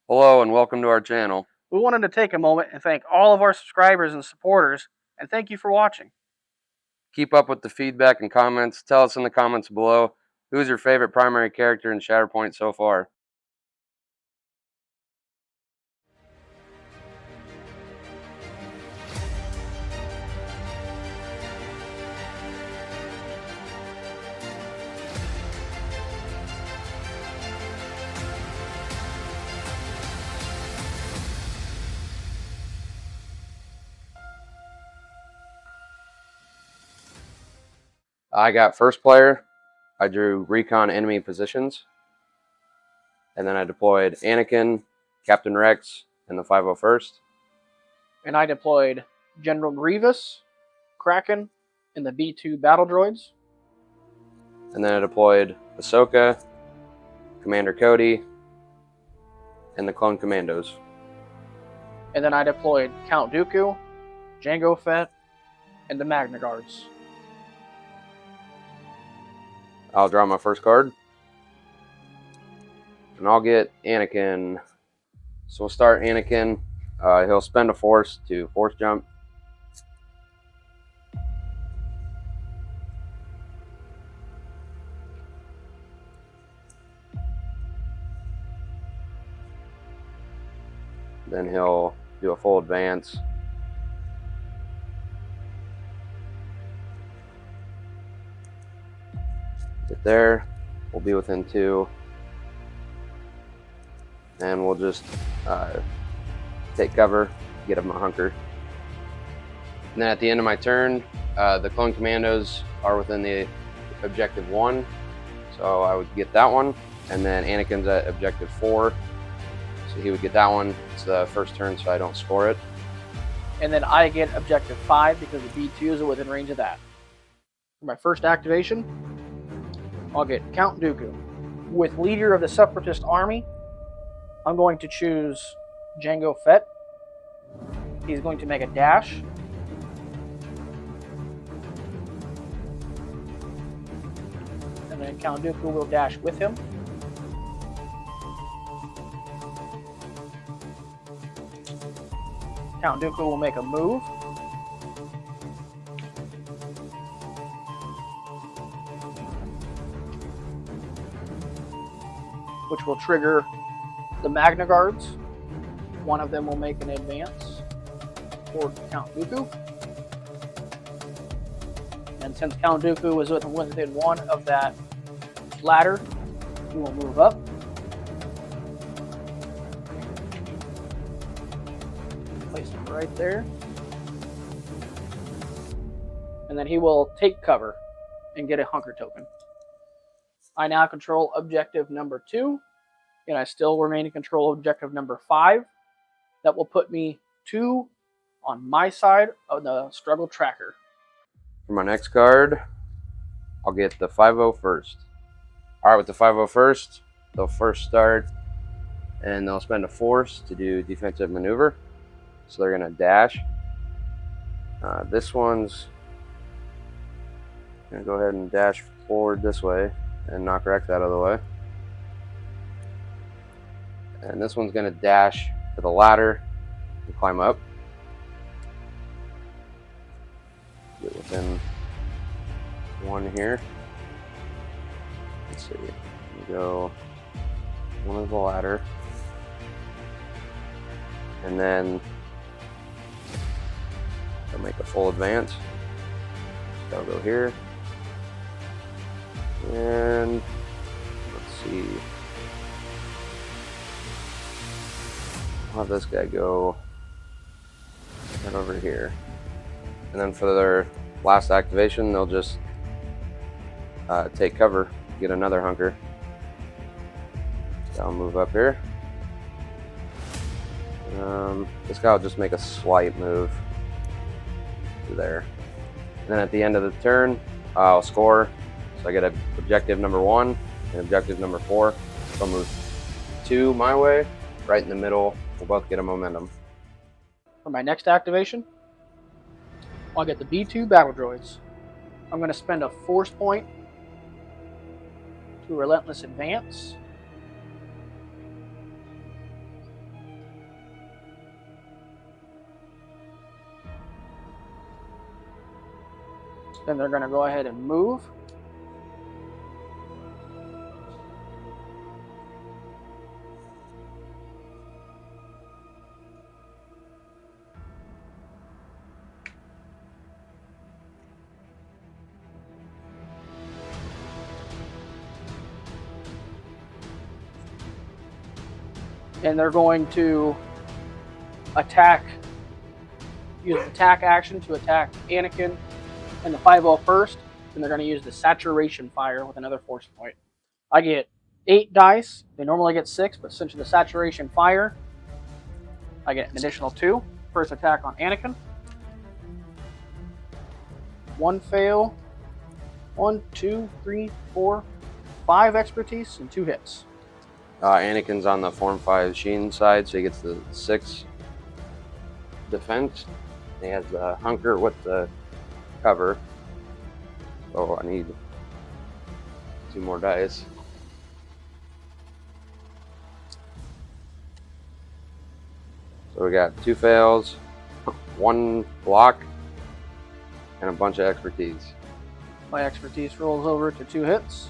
Hello and welcome to our channel. We wanted to take a moment and thank all of our subscribers and supporters, and thank you for watching. Keep up with the feedback and comments. Tell us in the comments below who's your favorite primary character in Shatterpoint so far. I got first player. I drew recon enemy positions. And then I deployed Anakin, Captain Rex, and the 501st. And I deployed General Grievous, Kraken, and the B2 battle droids. And then I deployed Ahsoka, Commander Cody, and the Clone Commandos. And then I deployed Count Dooku, Jango Fett, and the Magna Guards. I'll draw my first card. And I'll get Anakin. So we'll start Anakin. He'll spend a force to force jump. Then he'll do a full advance. Get there. We'll be within 2. And we'll just take cover, get him a hunker. And then at the end of my turn, the Clone Commandos are within the objective 1. So I would get that one. And then Anakin's at objective 4. So he would get that one. It's the first turn, so I don't score it. And then I get objective 5 because the B2s are within range of that. For my first activation, I'll get Count Dooku. With leader of the Separatist army, I'm going to choose Jango Fett. He's going to make a dash. And then Count Dooku will dash with him. Count Dooku will make a move. Which will trigger the Magna Guards. One of them will make an advance toward Count Dooku. And since Count Dooku is within 1 of that ladder, he will move up. Place him right there. And then he will take cover and get a hunker token. I now control objective number 2, and I still remain in control of objective number 5. That will put me 2 on my side of the struggle tracker. For my next card, I'll get the 501st. Alright, with the 501st, they'll first start, and they'll spend a force to do defensive maneuver. So they're going to dash. This one's going to go ahead and dash forward this way and knock Rex out of the way. And this one's going to dash to the ladder and climb up. Get within 1 here. Let's see. Go 1 of the ladder. And then I'll make a full advance. So I'll go here. And let's see. I'll have this guy go right over here. And then for their last activation, they'll just take cover, get another hunker. So I'll move up here. This guy will just make a slight move to there. And then at the end of the turn, I'll score. So I get objective number 1 and objective number 4. So I'll move 2 my way, right in the middle. We'll both get a momentum. For my next activation, I'll get the B2 battle droids. I'm going to spend a force point to relentless advance. Then they're going to go ahead and move. And they're going to attack, use the attack action to attack Anakin and the 501st, and they're going to use the saturation fire with another force point. I get 8 dice. They normally get 6, but since the saturation fire, I get an additional 2. First attack on Anakin. 1 fail. 1, 2, 3, 4, 5 expertise and 2 hits. Anakin's on the Form 5 Sheen side, so he gets the 6 defense. He has the hunker with the cover. So I need 2 more dice. So we got 2 fails, 1 block, and a bunch of expertise. My expertise rolls over to 2 hits.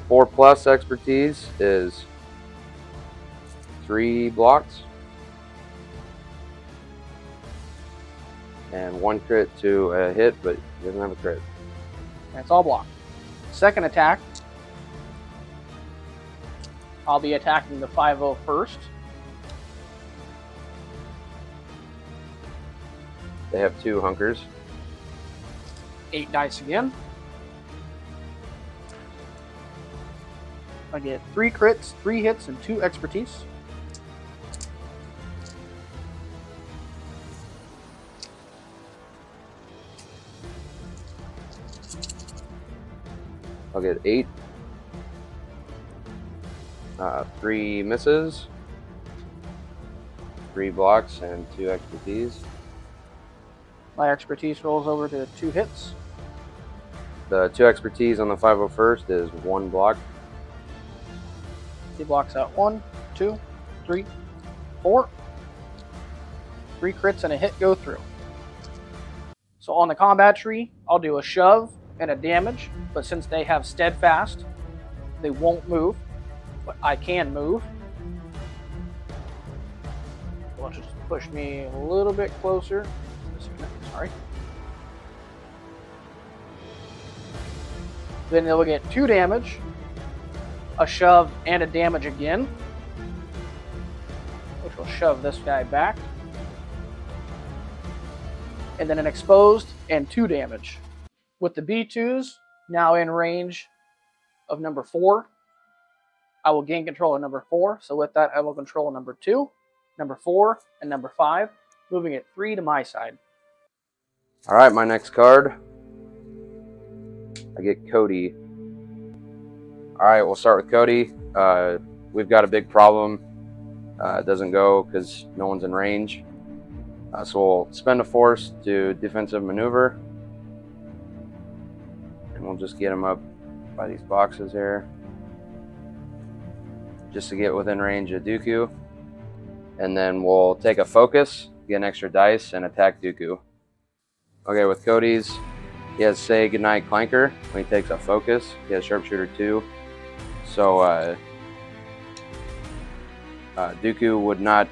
4 plus expertise is 3 blocks. And 1 crit to a hit, but he doesn't have a crit. That's all blocked. Second attack, I'll be attacking the 501st. They have 2 hunkers. 8 dice again. I get 3 crits, 3 hits, and 2 expertise. I'll get 8. 3 misses. 3 blocks and 2 expertise. My expertise rolls over to 2 hits. The 2 expertise on the 501st is 1 block. He blocks out 1, 2, 3, 4. 3 crits and a hit go through. So on the combat tree, I'll do a shove and a damage, but since they have steadfast, they won't move, but I can move. Well, just push me a little bit closer. Sorry. Then they'll get 2 damage, a shove, and a damage again, which will shove this guy back. And then an exposed and 2 damage. With the B2s now in range of number 4, I will gain control of number 4. So with that, I will control number 2, number 4, and number 5, moving it 3 to my side. All right, my next card. I get Cody. All right, we'll start with Cody. We've got a big problem. It doesn't go because no one's in range. So we'll spend a force to defensive maneuver. And we'll just get him up by these boxes here. Just to get within range of Dooku. And then we'll take a focus, get an extra dice, and attack Dooku. Okay, with Cody's, he has Say Goodnight Clanker. When he takes a focus, he has Sharpshooter 2. So Dooku would not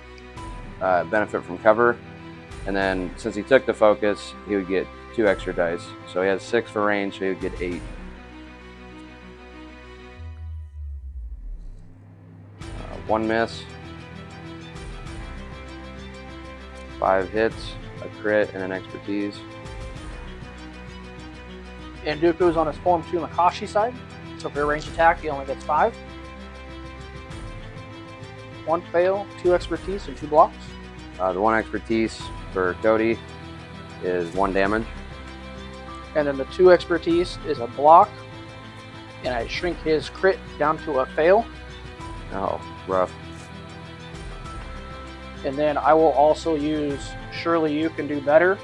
benefit from cover. And then since he took the focus, he would get 2 extra dice. So he has 6 for range, so he would get 8. 1 miss. 5 hits, a crit, and an expertise. And Dooku's on his Form 2 Makashi side. So for a ranged attack, he only gets 5. 1 fail, 2 expertise, and 2 blocks. The 1 expertise for Cody is 1 damage. And then the 2 expertise is a block. And I shrink his crit down to a fail. Oh, rough. And then I will also use Surely You Can Do Better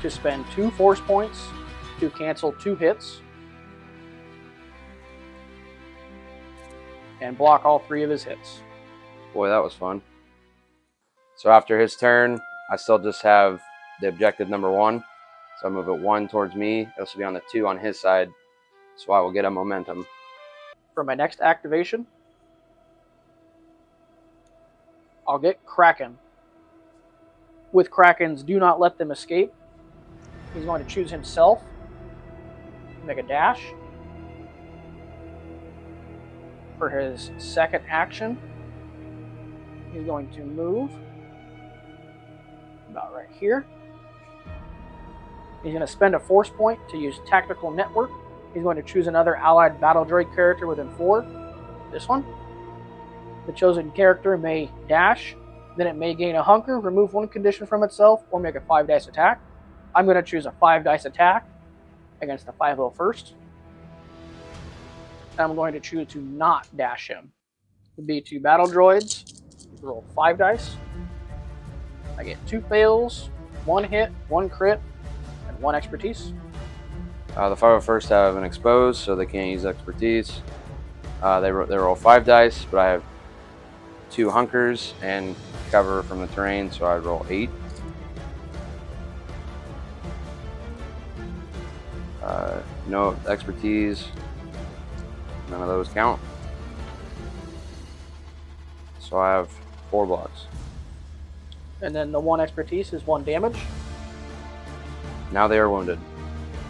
to spend 2 force points to cancel 2 hits. And block all 3 of his hits. Boy, that was fun. So after his turn, I still just have the objective number 1. So I move it 1 towards me. It'll also be on the 2 on his side. So I will get a momentum. For my next activation, I'll get Kraken. With Krakens, do not let them escape. He's going to choose himself, make a dash. For his second action, he's going to move about right here. He's going to spend a force point to use Tactical Network. He's going to choose another allied battle droid character within 4. This one. The chosen character may dash, then it may gain a hunker, remove 1 condition from itself, or make a 5-dice attack. I'm going to choose a 5-dice attack against the 501st. I'm going to choose to not dash him. The B2 battle droids roll 5 dice. I get 2 fails, 1 hit, 1 crit, and 1 expertise. The 501st have an expose, so they can't use expertise. They roll 5 dice, but I have 2 hunkers and cover from the terrain, so I roll 8. No expertise. None of those count. So I have 4 blocks. And then the 1 expertise is 1 damage. Now they are wounded.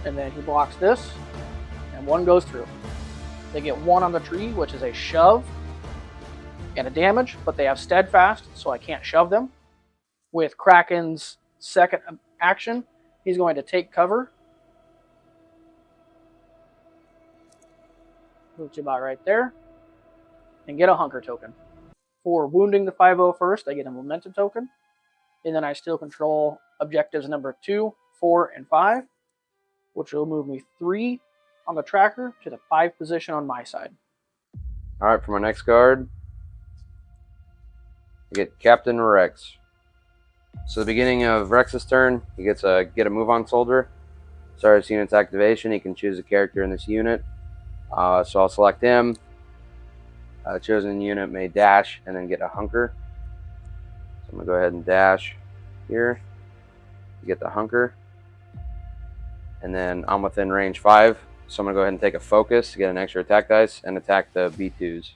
And then he blocks this, and 1 goes through. They get 1 on the tree, which is a shove and a damage, but they have steadfast, so I can't shove them. With Kraken's second action, he's going to take cover. Move to about right there, and get a hunker token. For wounding the 501st, I get a momentum token, and then I still control objectives number 2, 4, and 5, which will move me 3 on the tracker to the 5 position on my side. Alright, for my next guard, I get Captain Rex. So the beginning of Rex's turn, he gets a get a move on soldier. Start his unit's activation, he can choose a character in this unit. So I'll select him. Chosen unit may dash and then get a hunker. So I'm going to go ahead and dash here to get the hunker. And then I'm within range 5. So I'm going to go ahead and take a focus to get an extra attack dice and attack the B2s.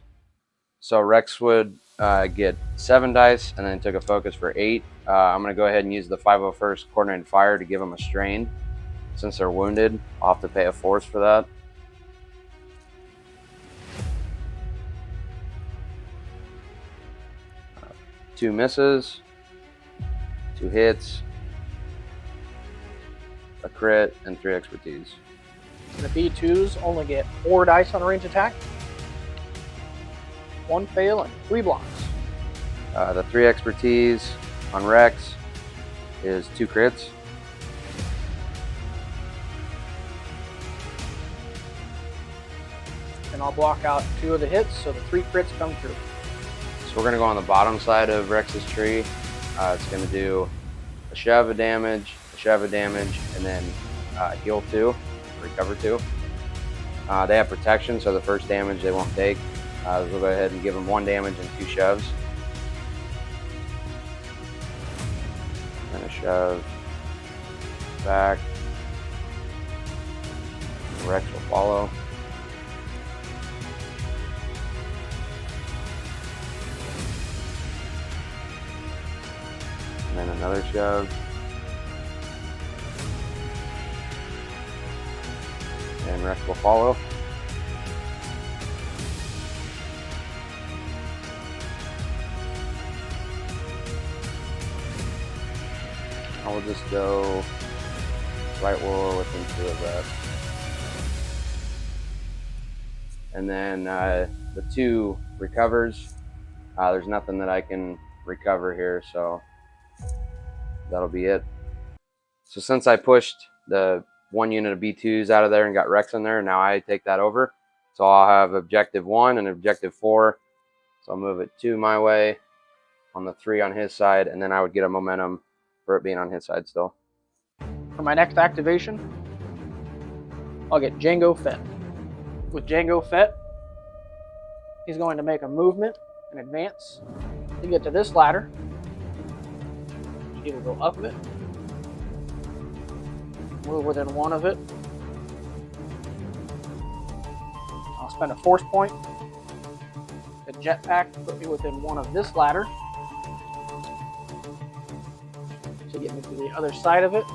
So Rex would get 7 dice and then took a focus for 8. I'm going to go ahead and use the 501st coordinated fire to give them a strain. Since they're wounded, I'll have to pay a force for that. Two misses, 2 hits, a crit, and 3 expertise. The B2s only get 4 dice on a range attack, 1 fail, and 3 blocks. The 3 expertise on Rex is 2 crits. And I'll block out 2 of the hits, so the 3 crits come through. So we're going to go on the bottom side of Rex's tree. It's going to do a shove of damage, and then heal 2, recover 2. They have protection, so the first damage they won't take. We'll go ahead and give them 1 damage and 2 shoves. And a shove back. Rex will follow. And then another shove. And Rex will follow. I will just go right war within 2 of that. And then the 2 recovers. There's nothing that I can recover here, so that'll be it. So since I pushed the 1 unit of B2s out of there and got Rex in there, now I take that over. So I'll have objective 1 and objective 4. So I'll move it 2 my way, on the 3 on his side, and then I would get a momentum for it being on his side still. For my next activation, I'll get Jango Fett. With Jango Fett, he's going to make a movement and advance to get to this ladder. He will go up it, move within one of it. I'll spend a force point. The jetpack to put me within one of this ladder to get me to the other side of it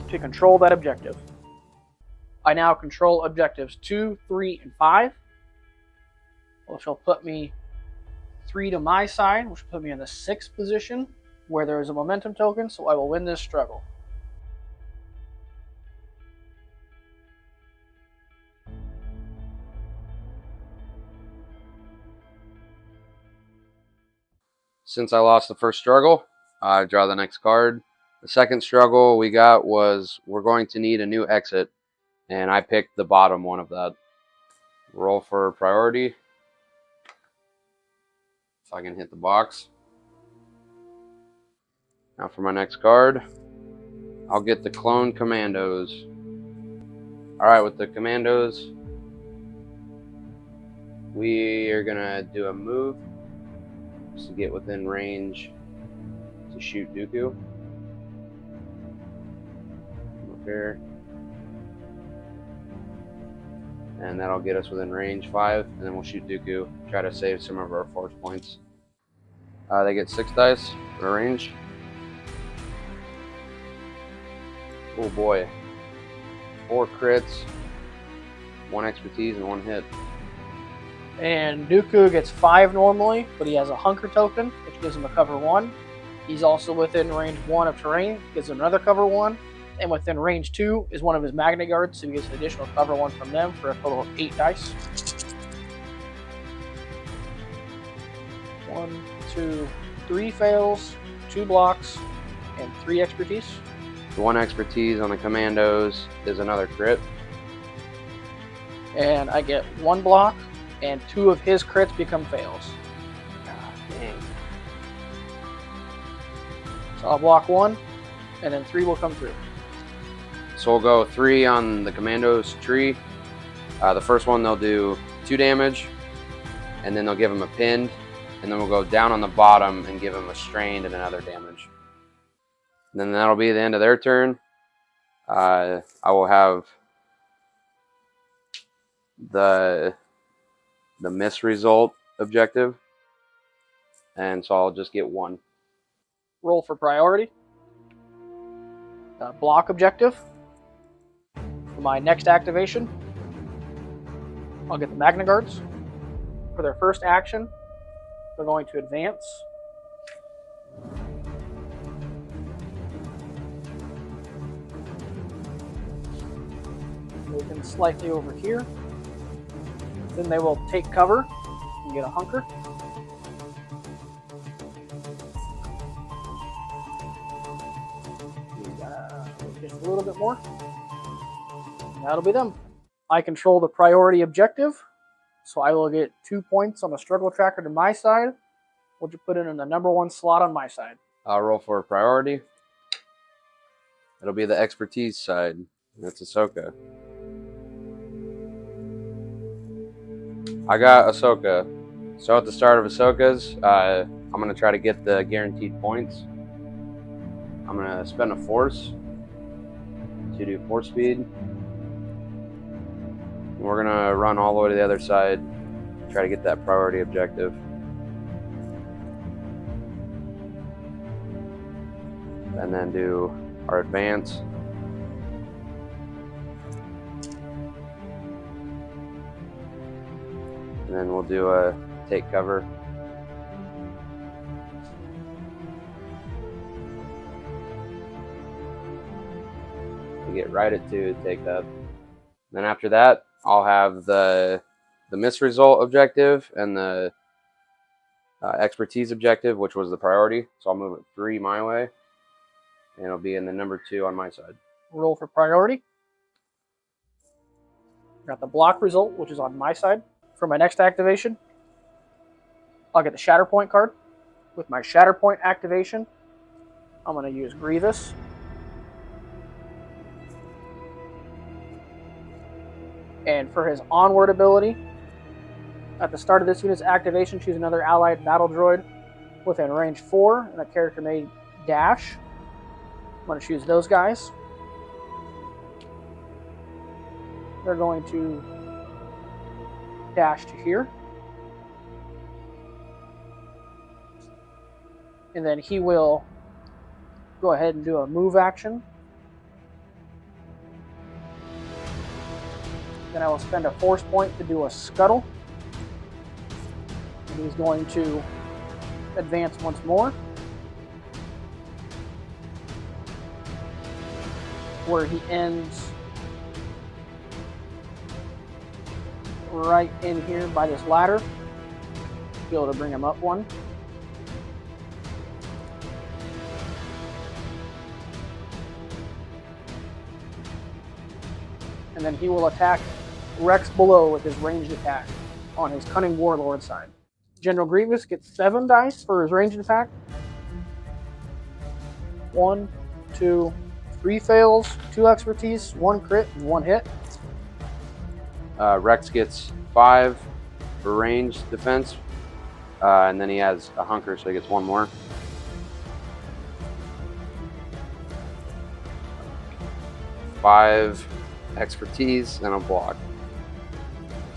to control that objective. I now control objectives 2, 3, and 5, which will put me 3 to my side, which will put me in the 6th position where there is a momentum token, so I will win this struggle. Since I lost the first struggle, I draw the next card. The second struggle we got was we're going to need a new exit, and I picked the bottom one of that. Roll for priority. If I can hit the box. Now for my next card, I'll get the clone commandos. Alright, with the commandos, we are going to do a move to get within range to shoot Dooku. Up here. And that'll get us within range 5, and then we'll shoot Dooku, try to save some of our force points. They get 6 dice for range. Oh boy. 4 crits, 1 expertise, and 1 hit. And Dooku gets 5 normally, but he has a hunker token, which gives him a cover 1. He's also within range 1 of terrain, gives him another cover 1. And within range 2 is one of his Magna Guards, so he gets an additional cover 1 from them for a total of 8 dice. 1, 2, 3 fails, 2 blocks, and 3 expertise. The 1 expertise on the commandos is another crit. And I get 1 block, and 2 of his crits become fails. God dang. So I'll block 1, and then 3 will come through. So we'll go 3 on the commandos tree. The first one they'll do 2 damage, and then they'll give him a pinned, and then we'll go down on the bottom and give him a strained and another damage. And then that'll be the end of their turn. I will have the miss result objective, and so I'll just get 1. Roll for priority. Block objective. For my next activation, I'll get the Magna Guards. For their first action, they're going to advance. Move in slightly over here. Then they will take cover and get a hunker. Just a little bit more. And that'll be them. I control the priority objective, so I will get 2 points on the struggle tracker to my side, which will put it in the number 1 slot on my side. I'll roll for a priority. It'll be the expertise side. That's Ahsoka. I got Ahsoka. So at the start of Ahsoka's, I'm going to try to get the guaranteed points. I'm going to spend a force to do force speed. And we're going to run all the way to the other side, try to get that priority objective. And then do our advance. And then we'll do a take cover. We get right at 2, take that. Then after that, I'll have the miss result objective and the expertise objective, which was the priority. So I'll move it 3 my way, and it'll be in the number 2 on my side. Roll for priority. Got the block result, which is on my side. For my next activation, I'll get the Shatterpoint card. With my Shatterpoint activation, I'm going to use Grievous. And for his onward ability, at the start of this unit's activation, choose another allied battle droid within range 4, and that character may dash. going to choose those guys. They're going to dash to here. And then he will go ahead and do a move action. Then I will spend a force point to do a scuttle. And he's going to advance once more, where he ends right in here by this ladder. Be able to bring him up one. And then he will attack Rex below with his ranged attack on his Cunning Warlord side. General Grievous gets 7 dice for his ranged attack. 1, 2, 3 fails, 2 expertise, 1 crit, and 1 hit. Rex gets 5 for ranged defense, and then he has a hunker, so he gets 1 more. Five expertise and a block.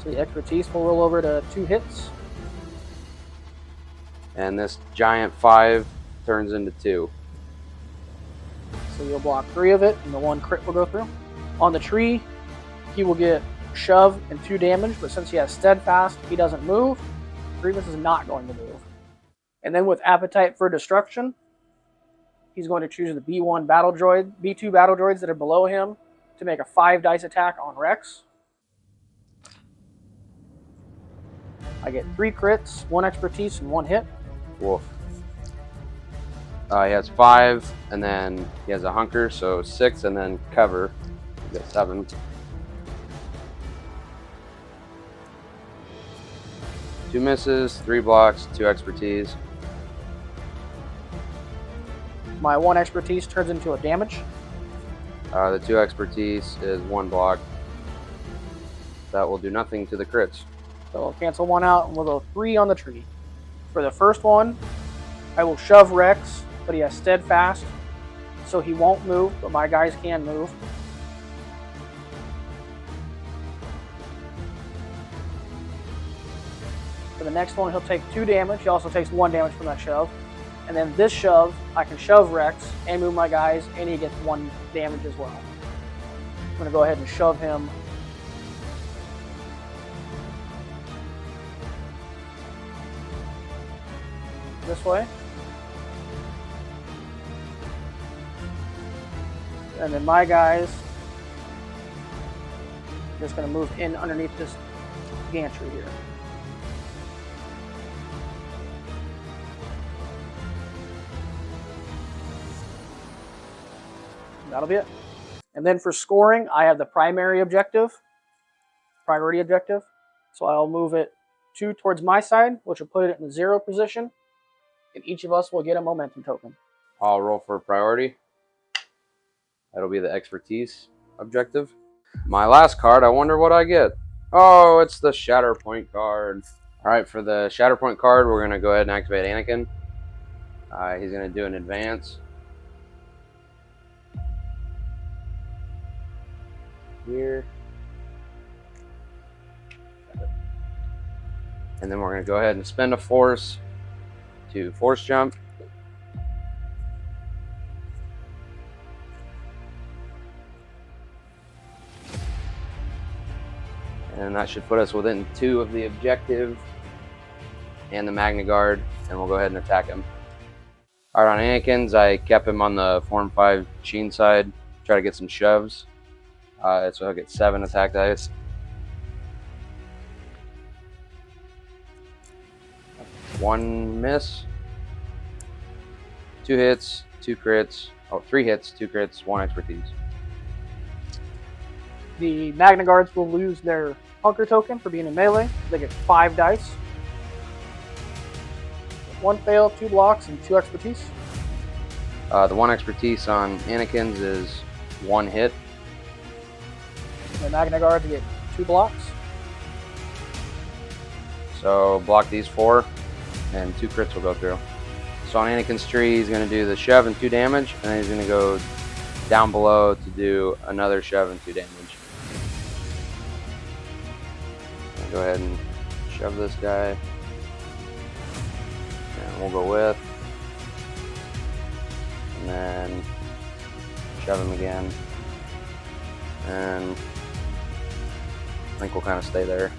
So the expertise will roll over to 2 hits. And this giant 5 turns into 2. So you'll block 3 of it, and the 1 crit will go through. On the tree, he will get shove and 2 damage, but since he has steadfast, he doesn't move. Grievous is not going to move. And then with appetite for destruction, he's going to choose the B2 battle droids that are below him to make a 5 dice attack on Rex. I get 3 crits, 1 expertise, and 1 hit. Wolf. He has 5, and then he has a hunker, so 6, and then cover. He gets 7. Two misses, 3 blocks, 2 expertise. My 1 expertise turns into a damage. The 2 expertise is 1 block. That will do nothing to the crits. So I'll cancel 1 out, and we'll go 3 on the tree. For the first one, I will shove Rex, but he has steadfast, so he won't move, but my guys can move. For the next one, he'll take 2 damage. He also takes 1 damage from that shove. And then this shove, I can shove Rex and move my guys, and he gets 1 damage as well. I'm going to go ahead and shove him this way. And then my guys are just going to move in underneath this gantry here. That'll be it. And then for scoring, I have the priority objective. So I'll move it 2 towards my side, which will put it in the 0 position. And each of us will get a momentum token. I'll roll for priority. That'll be the expertise objective. My last card, I wonder what I get. Oh, it's the Shatterpoint card. All right, for the Shatterpoint card, we're going to go ahead and activate Anakin. He's going to do an advance. Here. And then we're going to go ahead and spend a force to force jump. And that should put us within 2 of the objective and the Magna Guard, and we'll go ahead and attack him. Alright, on Anakin's, I kept him on the Form 5 Sheen side, try to get some shoves. So he'll get 7 attack dice. One miss. 2 hits, 2 crits. Oh, 3 hits, 2 crits, 1 expertise. The Magna Guards will lose their hunker token for being in melee. They get 5 dice. 1 fail, 2 blocks, and 2 expertise. The 1 expertise on Anakin's is 1 hit. The Magna Guards get 2 blocks. So block these 4, and 2 crits will go through. So on Anakin's tree, he's going to do the shove and 2 damage, and then he's going to go down below to do another shove and 2 damage. I'll go ahead and shove this guy. And we'll go with. And then shove him again. And I think we'll kind of stay there.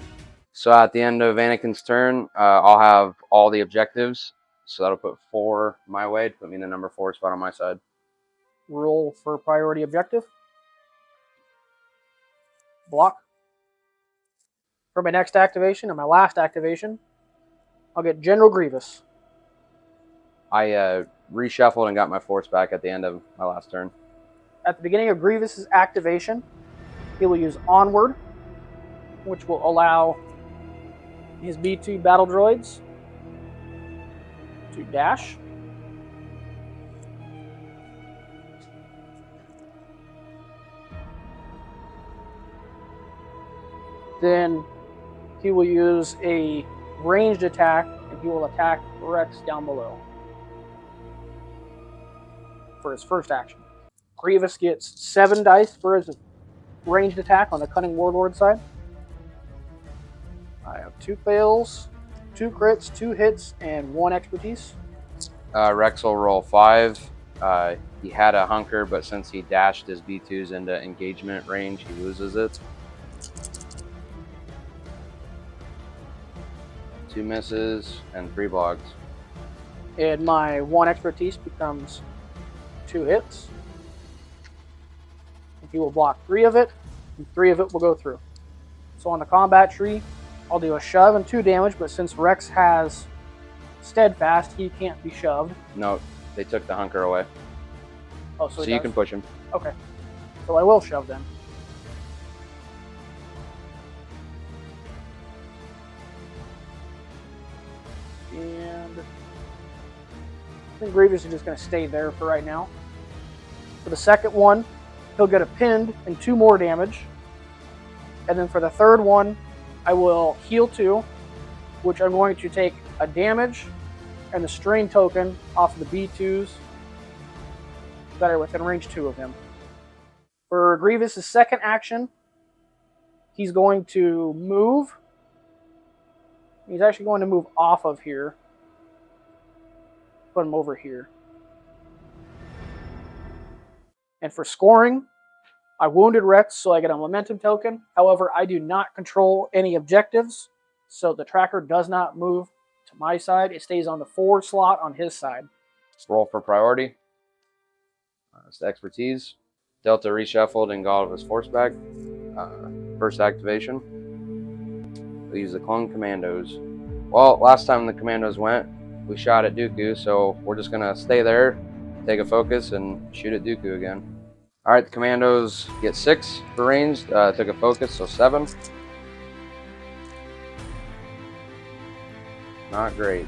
So at the end of Anakin's turn, I'll have all the objectives. So that'll put 4 my way to put me in the number 4 spot on my side. Roll for priority objective. Block. For my next activation and my last activation, I'll get General Grievous. I reshuffled and got my force back at the end of my last turn. At the beginning of Grievous's activation, he will use Onward, which will allow his B2 battle droids to dash. Then he will use a ranged attack, and he will attack Rex down below for his first action. Grievous gets 7 dice for his ranged attack on the Cunning Warlord side. I have 2 fails, 2 crits, 2 hits, and 1 expertise. Rex will roll 5. He had a hunker, but since he dashed his B2s into engagement range, he loses it. 2 misses and 3 blocks. And my 1 expertise becomes 2 hits. He will block 3 of it, and 3 of it will go through. So on the combat tree, I'll do a shove and 2 damage, but since Rex has steadfast, he can't be shoved. No, they took the hunker away. Oh, so you can push him. Okay. So I will shove then. And I think Grievous is just going to stay there for right now. For the second one, he'll get a pinned and 2 more damage. And then for the third one, I will heal 2, which I'm going to take a damage and the strain token off of the B2s that are within range 2 of him. For Grievous' second action, he's going to move. He's actually going to move off of here. Put him over here. And for scoring, I wounded Rex, so I get a momentum token. However, I do not control any objectives, so the tracker does not move to my side. It stays on the 4 slot on his side. Roll for priority. It's the expertise. Delta reshuffled and got all of his force back. First activation. We use the clone commandos. Well, last time the commandos went, we shot at Dooku, so we're just gonna stay there, take a focus, and shoot at Dooku again. All right, the commandos get 6 for ranged. Took a focus, so 7. Not great.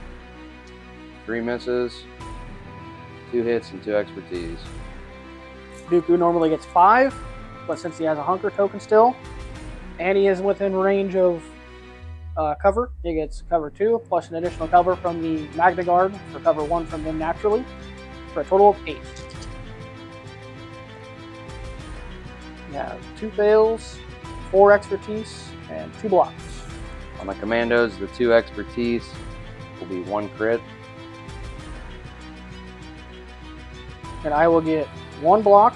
3 misses, 2 hits, and 2 expertise. Dooku normally gets 5, but since he has a hunker token still, and he is within range of cover, he gets cover 2, plus an additional cover from the Magna Guard for cover 1 from him naturally, for a total of 8. You have 2 fails, 4 expertise, and 2 blocks. On the commandos, the 2 expertise will be 1 crit. And I will get 1 block,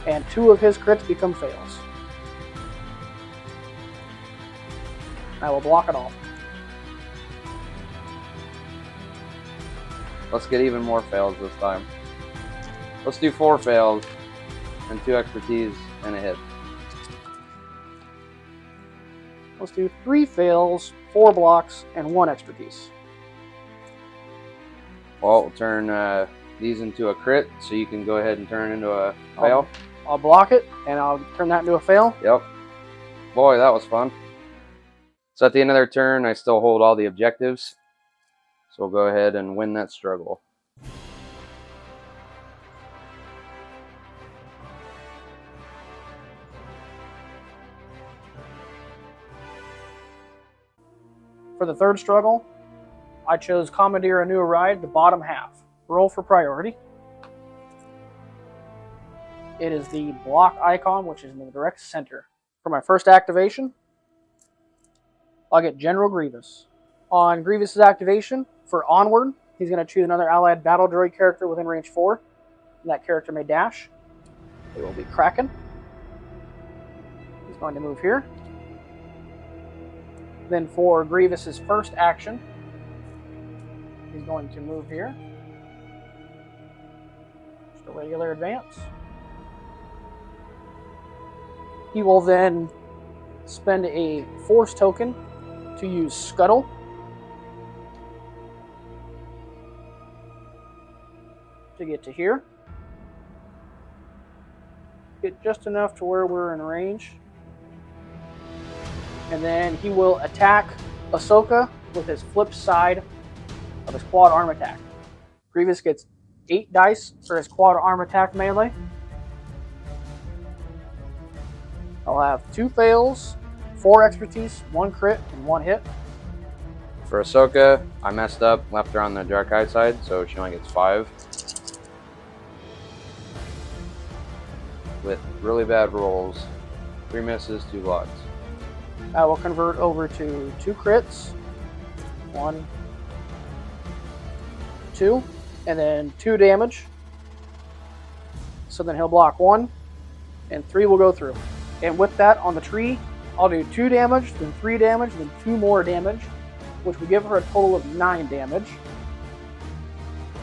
and 2 of his crits become fails. I will block it all. Let's get even more fails this time. Let's do 4 fails and 2 expertise and a hit. Let's do 3 fails, 4 blocks, and 1 expertise. Well, we'll turn these into a crit, so you can go ahead and turn it into a fail. I'll block it, and I'll turn that into a fail. Yep. Boy, that was fun. So at the end of their turn, I still hold all the objectives. So we'll go ahead and win that struggle. For the third struggle, I chose Commandeer a New Ride, the bottom half. Roll for priority. It is the block icon, which is in the direct center. For my first activation, I'll get General Grievous. On Grievous's activation, for Onward, he's going to choose another allied battle droid character within range 4. And that character may dash. It will be Kraken. He's going to move here. Then for Grievous's first action, he's going to move here. Just a regular advance. He will then spend a force token to use Scuttle. To get to here. Get just enough to where we're in range. And then he will attack Ahsoka with his flip side of his quad arm attack. Grievous gets 8 dice for his quad arm attack melee. I'll have 2 fails, 4 expertise, 1 crit, and 1 hit. For Ahsoka, I messed up, left her on the dark eye side, so she only gets 5. With really bad rolls, 3 misses, 2 blocks. I will convert over to 2 crits, 1, 2, and then 2 damage. So then he'll block 1, and 3 will go through. And with that on the tree, I'll do 2 damage, then 3 damage, then 2 more damage, which will give her a total of 9 damage.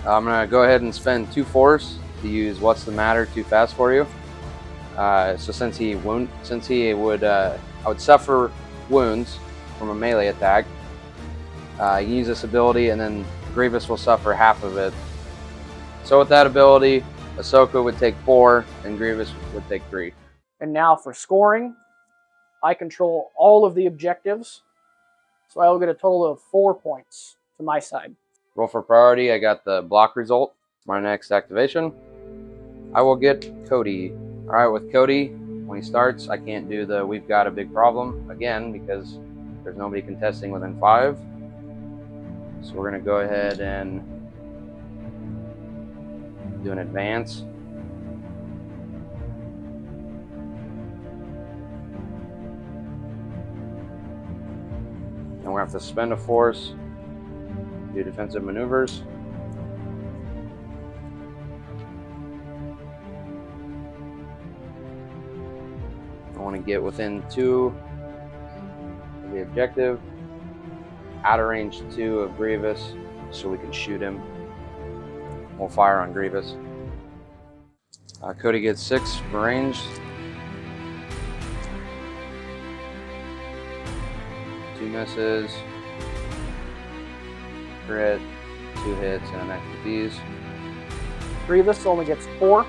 I'm gonna go ahead and spend 2 force to use What's the Matter too fast for you. So since he would, I would suffer wounds from a melee attack. You can use this ability, and then Grievous will suffer half of it. So with that ability, Ahsoka would take 4, and Grievous would take 3. And now for scoring, I control all of the objectives, so I will get a total of 4 points to my side. Roll for priority, I got the block result. My next activation, I will get Cody. Alright, with Cody, when he starts, I can't do the we've got a big problem again because there's nobody contesting within 5. So we're going to go ahead and do an advance. And we're going to have to spend a force, do defensive maneuvers. I want to get within 2 of the objective, out of range 2 of Grievous, so we can shoot him. We'll fire on Grievous. Cody gets 6 for range. 2 misses, crit, 2 hits, and an expertise. Grievous only gets 4.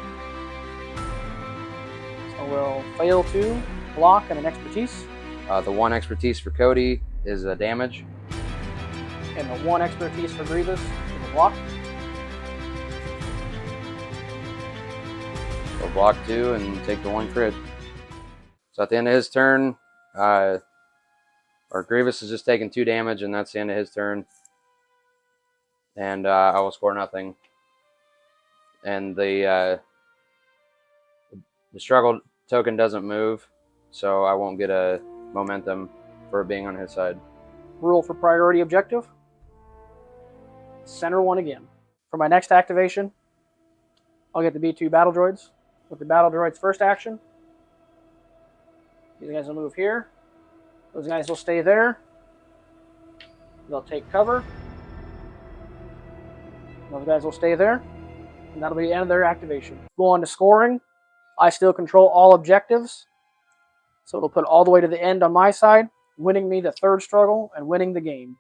So we'll fail 2, block, and an expertise. The 1 expertise for Cody is a damage. And the 1 expertise for Grievous is a block. So block 2 and take the 1 crit. So at the end of his turn, or Grievous is just taking 2 damage, and that's the end of his turn. And I will score nothing. And the struggle token doesn't move, so I won't get a momentum for being on his side. Rule for priority objective. Center 1 again. For my next activation, I'll get the B2 battle droids. With the battle droids' first action, these guys will move here. Those guys will stay there. They'll take cover. Those guys will stay there. And that'll be the end of their activation. Go on to scoring. I still control all objectives. So it'll put all the way to the end on my side, winning me the 3rd struggle and winning the game.